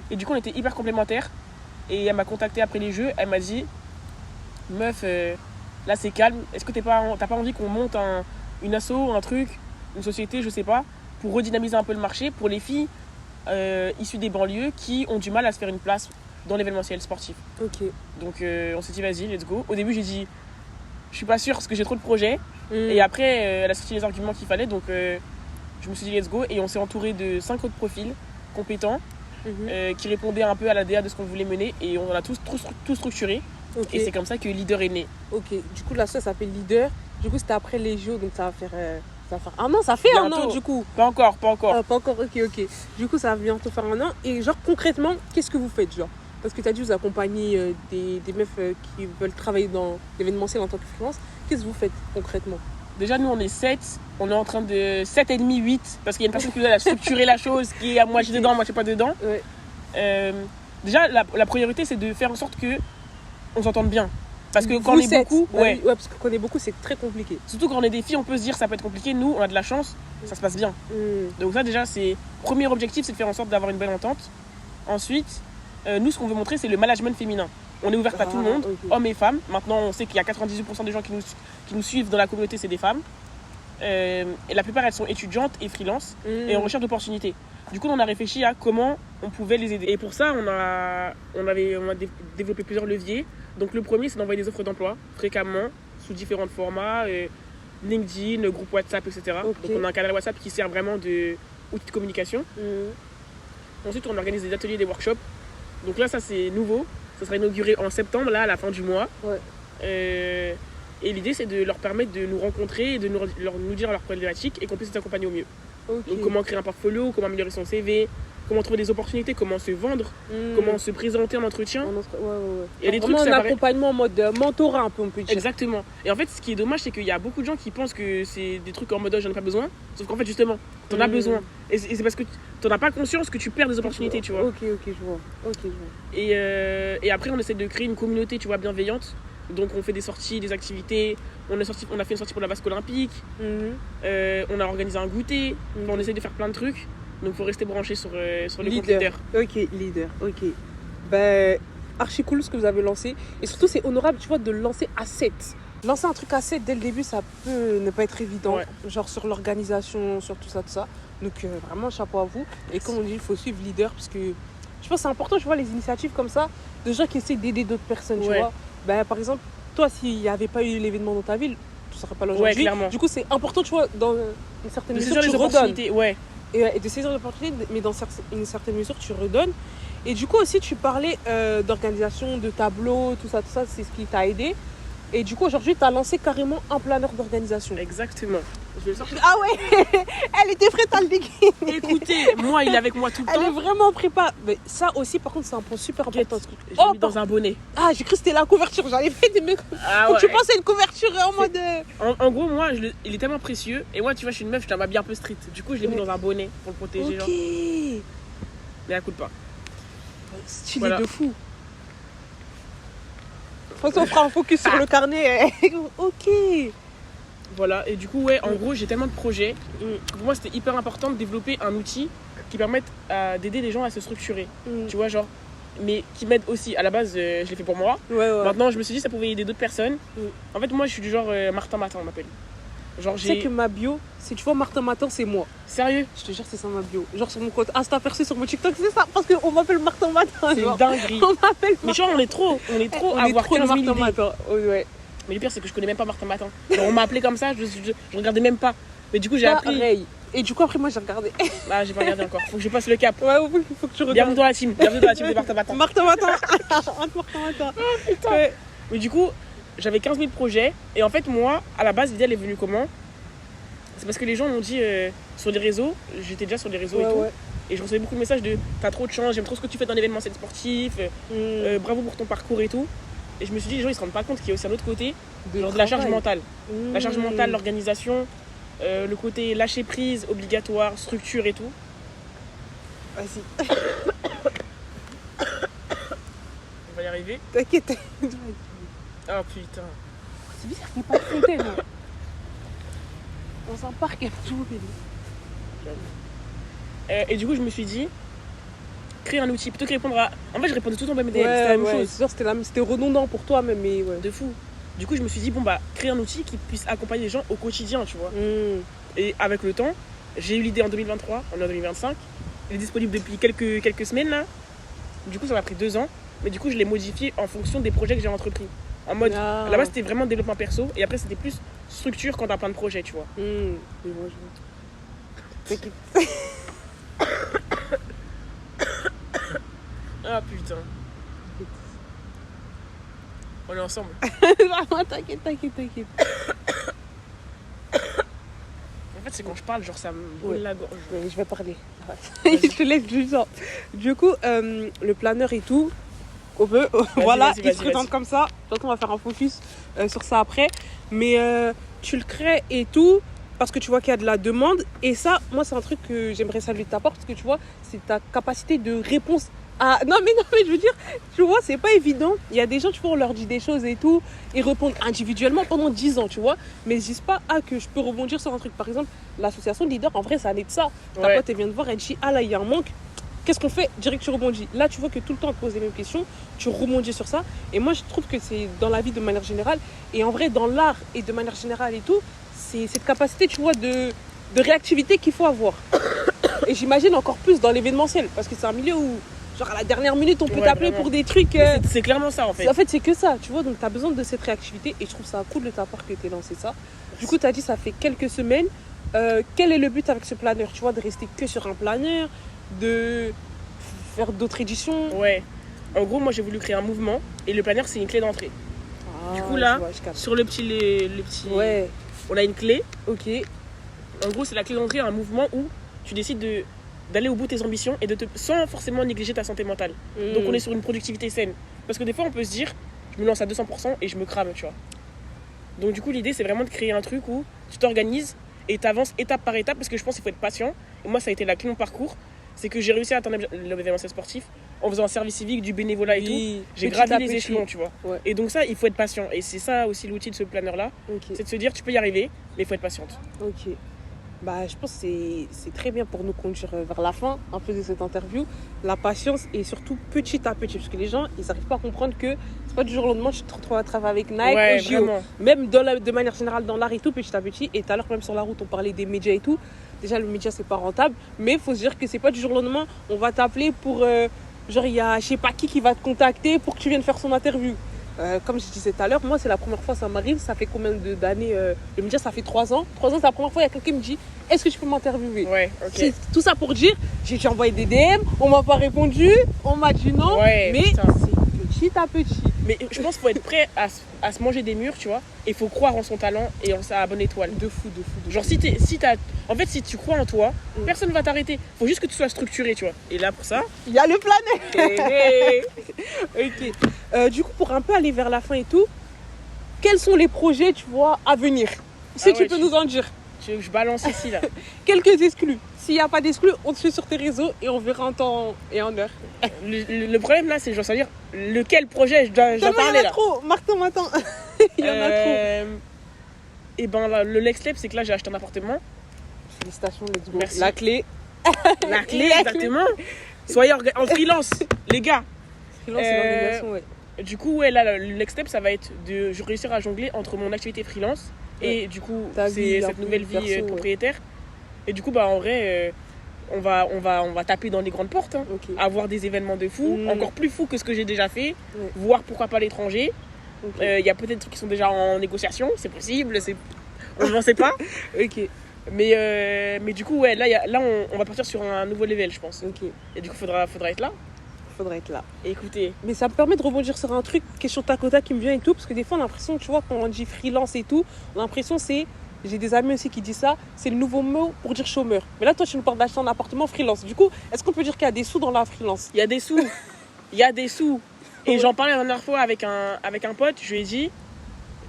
Et du coup on était hyper complémentaires. Et elle m'a contacté après les Jeux, elle m'a dit meuf, là c'est calme, est-ce que t'as pas envie qu'on monte une asso, un truc, une société, je sais pas, pour redynamiser un peu le marché pour les filles issues des banlieues qui ont du mal à se faire une place dans l'événementiel sportif. Donc on s'est dit vas-y, let's go. Au début j'ai dit je suis pas sûre parce que j'ai trop de projets. Et après elle a sorti les arguments qu'il fallait, donc je me suis dit let's go. Et on s'est entouré de 5 autres profils compétents qui répondaient un peu à la DA de ce qu'on voulait mener, et on a tout structuré. Et c'est comme ça que Leader est né. Du coup l'asso s'appelle Leader. Du coup c'était après les Jeux, donc ça va faire un an. Ça fait bientôt. Un an du coup. Pas encore. Pas encore, ok. Du coup ça va bientôt faire un an. Et genre concrètement, qu'est-ce que vous faites genre? Parce que tu as dit vous accompagnez des meufs qui veulent travailler dans l'événementiel en tant que freelance. Qu'est-ce que vous faites concrètement? Déjà, nous, on est 7. On est en train de 7,5, 8. Parce qu'il y a une personne qui nous aide à structurer la chose, qui est à moitié dedans, moitié pas dedans. Déjà, la priorité, c'est de faire en sorte qu'on s'entende bien. Parce que quand Vous on est êtes. beaucoup, ouais. Ouais, parce que quand on est beaucoup, c'est très compliqué. Surtout quand on est des filles, on peut se dire ça peut être compliqué. Nous, on a de la chance, ça se passe bien. Donc ça déjà, c'est premier objectif, c'est de faire en sorte d'avoir une belle entente. Ensuite, nous, ce qu'on veut montrer, c'est le management féminin. On est ouverte à tout le monde, hommes et femmes. Maintenant, on sait qu'il y a 98% des gens qui nous suivent dans la communauté, c'est des femmes. Et la plupart, elles sont étudiantes et freelance et en recherche d'opportunités. Du coup, on a réfléchi à comment on pouvait les aider. Et pour ça, on a développé plusieurs leviers. Donc le premier, c'est d'envoyer des offres d'emploi fréquemment, sous différents formats, LinkedIn, groupe WhatsApp, etc. Donc on a un canal WhatsApp qui sert vraiment d'outil de communication. Ensuite, on organise des ateliers, des workshops. Donc là, ça c'est nouveau. Ça sera inauguré en septembre, là, à la fin du mois. Et l'idée, c'est de leur permettre de nous rencontrer et de nous dire leurs problématiques et qu'on puisse les accompagner au mieux. Donc comment créer un portfolio, comment améliorer son CV, comment trouver des opportunités, comment se vendre, comment se présenter en entretien. Il y a des trucs, un accompagnement en mode mentorat un peu, on peut dire. Exactement. Et en fait, ce qui est dommage, c'est qu'il y a beaucoup de gens qui pensent que c'est des trucs en mode j'en ai pas besoin. Sauf qu'en fait, justement, t'en as besoin. Et c'est parce que t'en as pas conscience que tu perds des opportunités, tu vois. Ok, je vois. Et après, on essaie de créer une communauté, tu vois, bienveillante. Donc on fait des sorties, des activités. On a fait une sortie pour la Basque Olympique. On a organisé un goûter. On essaie de faire plein de trucs. Donc il faut rester branché sur les comptes leaders. Ok. Ben, archi cool ce que vous avez lancé. Et surtout, c'est honorable, tu vois, de le lancer à 7. Lancer un truc à 7 dès le début, ça peut ne pas être évident. Genre sur l'organisation, sur tout ça. Donc vraiment, chapeau à vous. Et comme on dit, il faut suivre leader. Parce que je pense que c'est important, tu vois, les initiatives comme ça, de gens qui essaient d'aider d'autres personnes, tu vois. Ben, par exemple, toi, s'il n'y avait pas eu l'événement dans ta ville, tu ne serais pas là aujourd'hui. Clairement. Du coup, c'est important, tu vois, dans une certaine mesure, tu redonnes. Et de saisir l'opportunité, mais dans une certaine mesure, tu redonnes. Et du coup, aussi, tu parlais d'organisation, de tableaux, tout ça, c'est ce qui t'a aidé. Et du coup, aujourd'hui, tu as lancé carrément un planeur d'organisation. Exactement. Je vais le sortir. Ah ouais. Elle était prête à le déguiser. Écoutez, moi, il est avec moi tout le temps. Elle est vraiment préparée. Mais ça aussi, par contre, c'est un point super important. J'ai mis dans un bonnet. Ah, j'ai cru que c'était la couverture. J'allais faire des mecs. Tu penses à une couverture en mode. En gros, moi, il est tellement précieux. Et moi, tu vois, je suis une meuf, je m'habille un peu street. Du coup, je l'ai mis dans un bonnet pour le protéger. Ok. Mais elle coûte pas. Stylé de fou. De toute façon, on fera un focus sur le carnet. Ok. Voilà, et du coup, en gros, j'ai tellement de projets. Pour moi, c'était hyper important de développer un outil qui permette d'aider les gens à se structurer. Tu vois, genre, mais qui m'aide aussi. À la base, je l'ai fait pour moi. Maintenant, je me suis dit, ça pouvait aider d'autres personnes. En fait, moi, je suis du genre Martin Matin, on m'appelle. Genre, tu sais que ma bio, si tu vois Martin Matin, c'est moi. Sérieux? Je te jure, c'est ça ma bio. Genre sur mon compte Insta perso, sur mon TikTok, c'est ça. Parce qu'on m'appelle Martin Matin. C'est une dinguerie. On m'appelle Mais tu vois, on est trop à avoir 15 000 Martin idées. Matin. Ouais. Mais le pire, c'est que je connais même pas Martin Matin. Genre, on m'a appelé comme ça, je regardais même pas. Mais du coup, j'ai appris. Pareil. Et du coup, après, moi, j'ai regardé. Bah, j'ai pas regardé encore. Faut que je passe le cap. Ouais, il faut que tu regardes. Bienvenue dans la team. Bienvenue dans la team de Martin Matin. Martin Matin. Martin Matin. Oh putain. Ouais. Mais du coup, j'avais 15 000 projets. Et en fait, moi, à la base, l'idée, elle est venue comment? C'est parce que les gens m'ont dit sur les réseaux, j'étais déjà sur les réseaux et tout. Et je recevais beaucoup de messages de t'as trop de chance, j'aime trop ce que tu fais dans l'événementiel sportif, bravo pour ton parcours et tout. Et je me suis dit, les gens ils se rendent pas compte qu'il y a aussi un autre côté, genre de la charge mentale. La charge mentale, l'organisation, le côté lâcher prise, obligatoire, structure et tout. Vas-y. On va y arriver. T'inquiète. Oh putain. C'est bizarre qu'il n'y ait pas de fontaine. Dans un parc, il y a toujours des et du coup, je me suis dit, créer un outil plutôt que répondre à. En fait, je répondais tout le temps au même DM, c'était la même chose. C'est sûr, c'était redondant pour toi, même, mais de fou. Du coup, je me suis dit, créer un outil qui puisse accompagner les gens au quotidien, tu vois. Et avec le temps, j'ai eu l'idée en 2023, on est en 2025. Il est disponible depuis quelques semaines là. Du coup, ça m'a pris 2 ans. Mais du coup, je l'ai modifié en fonction des projets que j'ai entrepris. En mode, à la base, c'était vraiment développement perso. Et après, c'était plus structure quand t'as plein de projets, tu vois. Ah putain. On est ensemble. T'inquiète. En fait, c'est quand je parle, genre ça me brûle la gorge. Je vais parler. Je te laisse du temps. Du coup, le planeur et tout, on veut. Voilà, il se présente comme ça. De toute façon, on va faire un focus sur ça après. Mais tu le crées et tout, parce que tu vois qu'il y a de la demande. Et ça, moi, c'est un truc que j'aimerais saluer de ta part, parce que tu vois, c'est ta capacité de réponse Ah, non, mais je veux dire, tu vois, c'est pas évident. Il y a des gens, tu vois, on leur dit des choses et tout. Ils répondent individuellement pendant 10 ans, tu vois. Mais ils disent pas, ah, que je peux rebondir sur un truc. Par exemple, l'association de leaders, en vrai, ça allait de ça. Ta pote, elle vient de voir, elle dit, ah là, il y a un manque. Qu'est-ce qu'on fait? Direct, tu rebondis. Là, tu vois que tout le temps, on te pose les mêmes questions. Tu rebondis sur ça. Et moi, je trouve que c'est dans la vie de manière générale. Et en vrai, dans l'art et de manière générale et tout, c'est cette capacité, tu vois, de réactivité qu'il faut avoir. Et j'imagine encore plus dans l'événementiel. Parce que c'est un milieu où, genre, à la dernière minute, on peut t'appeler vraiment. pour des trucs. C'est clairement ça, en fait. En fait, c'est que ça, tu vois. Donc, tu as besoin de cette réactivité. Et je trouve ça cool de ta part que tu aies lancé ça. Du coup, tu as dit, ça fait quelques semaines. Quel est le but avec ce planeur? Tu vois, de rester que sur un planeur, de faire d'autres éditions? Ouais. En gros, moi, j'ai voulu créer un mouvement. Et le planeur, c'est une clé d'entrée. Du coup, là, sur le petit... Ouais. On a une clé. Ok. En gros, c'est la clé d'entrée à un mouvement où tu décides d'aller au bout de tes ambitions et sans forcément négliger ta santé mentale. Donc on est sur une productivité saine. Parce que des fois, on peut se dire, je me lance à 200% et je me crame, tu vois. Donc du coup, l'idée, c'est vraiment de créer un truc où tu t'organises et tu avances étape par étape, parce que je pense qu'il faut être patient. Et moi, ça a été la clé de mon parcours. C'est que j'ai réussi à atteindre l'événementiel sportif en faisant un service civique, du bénévolat et tout. J'ai gravi les échelons, tu vois. Ouais. Et donc ça, il faut être patient. Et c'est ça aussi l'outil de ce planeur-là. Okay. C'est de se dire, tu peux y arriver, mais il faut être patiente. Ok. Bah, je pense que c'est très bien pour nous conduire vers la fin, un peu de cette interview. La patience et surtout petit à petit. Parce que les gens, ils n'arrivent pas à comprendre que c'est pas du jour au lendemain, tu te retrouves à travailler avec Nike, ouais, au JO. vraiment. Même de manière générale dans l'art et tout, petit à petit. Et tout à l'heure, même sur la route, on parlait des médias et tout. Déjà, le média, c'est pas rentable. Mais il faut se dire que c'est pas du jour au lendemain, on va t'appeler pour. Genre, il y a je sais pas qui va te contacter pour que tu viennes faire son interview. Comme je disais tout à l'heure, moi, c'est la première fois que ça m'arrive. Ça fait combien d'années Le média, ça fait 3 ans. 3 ans, c'est la première fois qu'il y a quelqu'un qui me dit, est-ce que tu peux m'interviewer? Ouais, ok. C'est tout ça pour dire, j'ai envoyé des DM, on m'a pas répondu, on m'a dit non. Ouais, mais putain. c'est petit à petit. Mais je pense qu'il faut être prêt à se manger des murs, tu vois. Et il faut croire en son talent et en sa bonne étoile. De fou. Genre, si tu crois en toi, personne ne va t'arrêter. Faut juste que tu sois structuré, tu vois. Et là, pour ça, il y a le planète. hey. Ok. Du coup, pour un peu aller vers la fin et tout, quels sont les projets, tu vois, à venir? Si tu peux nous en dire. Je balance ici, là. Quelques exclus. S'il n'y a pas d'exclus, on te suit sur tes réseaux et on verra en temps et en heure. Le problème, là, c'est, je dois savoir lequel projet je dois parler, là. Il y en a trop. Martin, attends. Il y en a trop. Et ben, là, le next step, c'est que là, j'ai acheté un appartement. Félicitations, let's go. Merci. La clé. La clé, exactement. Soyez en freelance, les gars. Freelance, c'est l'organisation, ouais. Du coup, ouais, là, le next step, ça va être de réussir à jongler entre mon activité freelance et du coup, c'est cette nouvelle vie perso, propriétaire. Et du coup, bah, en vrai, on va taper dans les grandes portes, hein, avoir des événements de fou, encore plus fou que ce que j'ai déjà fait, voir pourquoi pas l'étranger. Il y a peut-être des trucs qui sont déjà en négociation, c'est possible, on n'en sait pas. Ok. Mais du coup, ouais, là on va partir sur un nouveau level, je pense. Ok. Et du coup, faudra être là. Faudrait être là. Écoutez. Mais ça me permet de rebondir sur un truc, question tac au tac qui me vient et tout, parce que des fois on a l'impression, tu vois, quand on dit freelance et tout, on a l'impression j'ai des amis aussi qui disent ça, c'est le nouveau mot pour dire chômeur. Mais là, toi, tu nous parles d'acheter un appartement freelance. Du coup, est-ce qu'on peut dire qu'il y a des sous dans la freelance? Il y a des sous. Il y a des sous. Et j'en parlais la dernière fois avec un pote, je lui ai dit,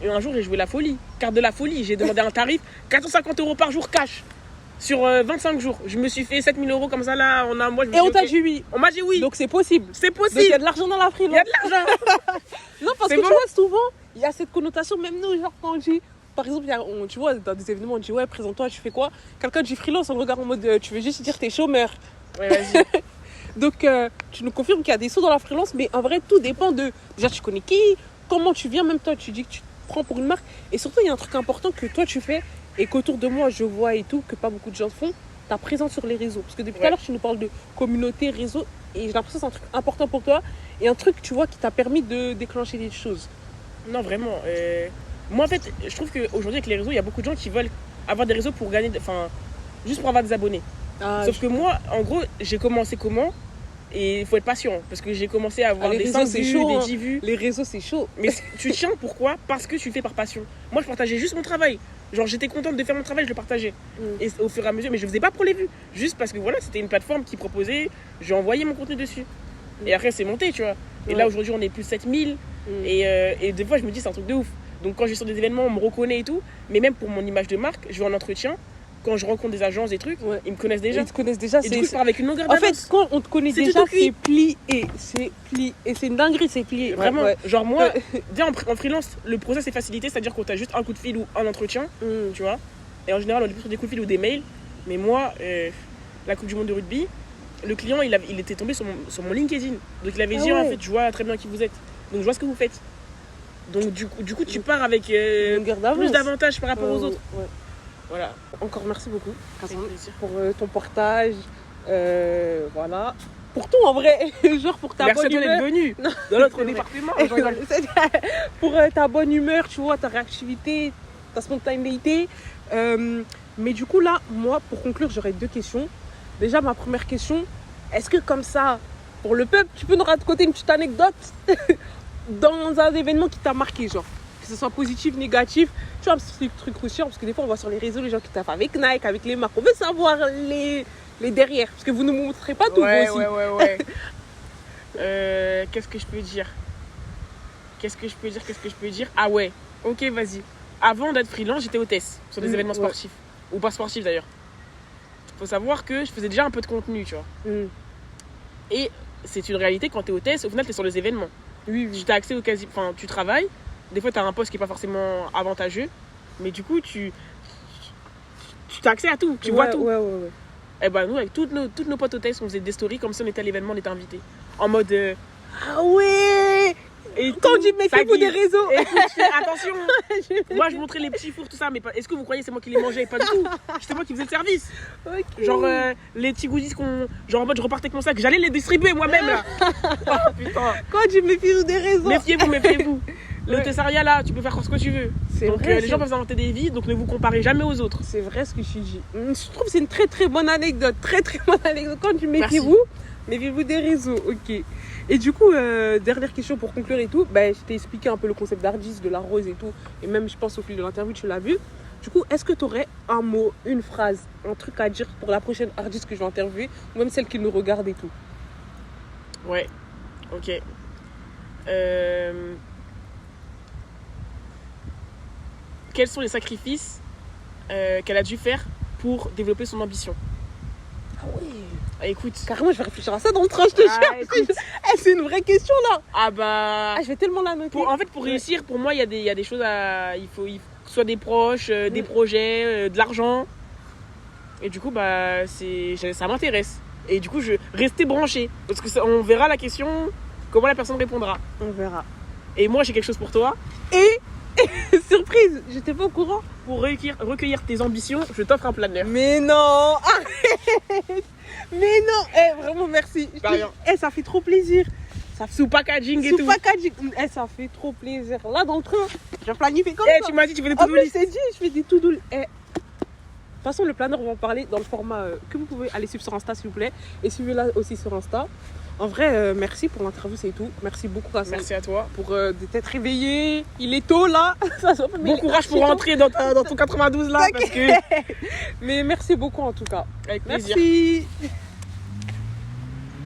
et un jour j'ai joué la folie, carte de la folie, j'ai demandé un tarif 450 € par jour cash. Sur 25 jours, je me suis fait 7 000 € comme ça là en un mois. Et on t'a dit oui. On m'a dit oui. Donc c'est possible. C'est possible. Donc il y a de l'argent dans la freelance. Il y a de l'argent. Non, parce que tu vois, souvent, il y a cette connotation, même nous, genre quand on dit, par exemple, tu vois, dans des événements, on dit ouais, présente-toi, tu fais quoi? Quelqu'un dit freelance, on le regarde en mode, tu veux juste dire t'es chômeur. Ouais, vas-y. Donc tu nous confirmes qu'il y a des sous dans la freelance, mais en vrai, tout dépend de, déjà, tu connais qui, comment tu viens, même toi, tu dis que tu te prends pour une marque. Et surtout, il y a un truc important que toi, tu fais et qu'autour de moi, je vois et tout, que pas beaucoup de gens font. Ta présence sur les réseaux. Parce que depuis tout à l'heure, tu nous parles de communauté, réseau. Et j'ai l'impression que c'est un truc important pour toi. Et un truc, tu vois, qui t'a permis de déclencher des choses. Non, vraiment. Moi, en fait, je trouve qu'aujourd'hui, avec les réseaux, il y a beaucoup de gens qui veulent avoir des réseaux pour gagner... Enfin, juste pour avoir des abonnés. Sauf que moi, en gros, j'ai commencé comment? Et il faut être patient. Parce que j'ai commencé à avoir des 5 vues, chaud, des 10 vues. Les réseaux, c'est chaud. Mais tu tiens, pourquoi? Parce que tu le fais par passion. Moi, je partageais juste mon travail. Genre, j'étais contente de faire mon travail, je le partageais. Et au fur et à mesure, mais je faisais pas pour les vues. Juste parce que voilà, c'était une plateforme qui proposait, j'ai envoyé mon contenu dessus. Et après, c'est monté, tu vois. Et là, aujourd'hui, on est plus 7000. Et des fois, je me dis, c'est un truc de ouf. Donc, quand je suis sur des événements, on me reconnaît et tout. Mais même pour mon image de marque, je vais en entretien. quand je rencontre des agences, des trucs, Ouais. ils me connaissent déjà. Ils te connaissent déjà. Et du coup, je pars avec une longueur En d'avance. fait, quand on te connaît C'est déjà, tout cuit. c'est plié. C'est plié. Et c'est une dinguerie, c'est plié. Vraiment, Ouais. genre moi, déjà en freelance, le process est facilité, c'est-à-dire qu'on t'a juste un coup de fil ou un entretien, Mm. tu vois. Et en général, on est plus sur des coups de fil ou des mails. Mais moi, la Coupe du Monde de rugby, le client, il était tombé sur mon LinkedIn. Donc il avait Ah dit, ouais. en fait, je vois très bien qui vous êtes. Donc je vois ce que vous faites. Donc du coup tu pars avec Une longueur d'avance. plus d'avantages par rapport aux autres. Ouais. Voilà. Encore merci beaucoup, Avec Cassandre, plaisir. pour ton partage. Voilà. Pour tout, en vrai. Genre pour ta Merci à bonne toi d'être humeur. venu Non, dans notre c'est vrai. département. Je rigole. Pour ta bonne humeur, tu vois, ta réactivité, ta spontanéité. Mais du coup, là, moi, pour conclure, j'aurais 2 questions. Déjà, ma première question, est-ce que comme ça, pour le peuple, tu peux nous raconter une petite anecdote dans un événement qui t'a marqué, genre, que ce soit positif, négatif, tu vois, un petit truc croustillant, parce que des fois, on voit sur les réseaux les gens qui taffent avec Nike, avec les marques. On veut savoir les derrière, parce que vous ne nous montrez pas tout, Ouais, vous aussi. ouais. Qu'est-ce que je peux dire Ah ouais, ok, vas-y. Avant d'être freelance, j'étais hôtesse sur des événements ouais. sportifs. Ou pas sportifs d'ailleurs. Faut savoir que je faisais déjà un peu de contenu, tu vois. Mm. Et c'est une réalité, quand t'es hôtesse, au final, t'es sur les événements. Oui, oui. Tu as accès au quasi... Enfin, tu travailles. Des fois, tu as un poste qui n'est pas forcément avantageux. Mais du coup, tu as accès à tout. Tu vois tout. Ouais. Et ben nous, avec toutes nos potes hôtesses, on faisait des stories comme si on était à l'événement, on était invités. En mode... Ah ouais. et Quand tout, tu méfiez-vous ça des guide. réseaux. Écoute, attention. Moi, je montrais les petits fours, tout ça. Mais est-ce que vous croyez c'est moi qui les mangeais? Pas du tout. C'était moi qui faisais le service. Ok. Genre, les petits goodies genre en mode, je repartais avec mon sac. J'allais les distribuer moi-même, là. Oh, putain. Quand tu méfies des réseaux. Méfiez-vous. Le hôtessariat, là, tu peux faire ce que tu veux. C'est Donc vrai, les gens peuvent inventer des vies, donc ne vous comparez jamais aux autres. C'est vrai ce que tu dis. Je trouve que c'est une très très bonne anecdote. Très très bonne anecdote. Quand tu méfiez-vous des réseaux. Ok. Et du coup, dernière question pour conclure et tout. Ben, je t'ai expliqué un peu le concept d'Ardis, de la rose et tout. Et même, je pense, au fil de l'interview, tu l'as vu. Du coup, est-ce que tu aurais un mot, une phrase, un truc à dire pour la prochaine artiste que je vais interviewer, ou même celle qui nous regarde et tout? Ouais, ok. Quels sont les sacrifices qu'elle a dû faire pour développer son ambition? Ah ouais. Ah, écoute. Carrément, je vais réfléchir à ça dans le train, je te jure. Écoute. C'est une vraie question là. Ah bah. Ah, je vais tellement la noter. En fait, pour réussir, pour moi, il y a des choses à. Il faut que ce soit des proches, des projets, de l'argent. Et du coup, bah, ça m'intéresse. Et du coup, je restais branché. Parce que on verra la question, comment la personne répondra. On verra. Et moi, j'ai quelque chose pour toi. Et surprise, j'étais pas au courant. Pour recueillir tes ambitions, je t'offre un planeur. Mais non, arrête. Mais non, vraiment merci. Pas rien. Ça fait trop plaisir. Sous packaging et Sous tout. packaging. Ça fait trop plaisir. Là dans le train, j'ai planifié comme ça. Tu m'as dit tu fais des En to-do plus, list. c'est dit, je fais des to-do. De toute façon, le planeur, on va en parler dans le format que vous pouvez aller suivre sur Insta, s'il vous plaît. Et suivez-la aussi sur Insta. En vrai, merci pour l'interview, c'est tout. Merci beaucoup, Cassandre, Merci à toi. pour t'être réveillé. Il est tôt, là. Bon courage pour rentrer dans ton 92 là. Parce que. Mais merci beaucoup, en tout cas. Avec plaisir. Merci.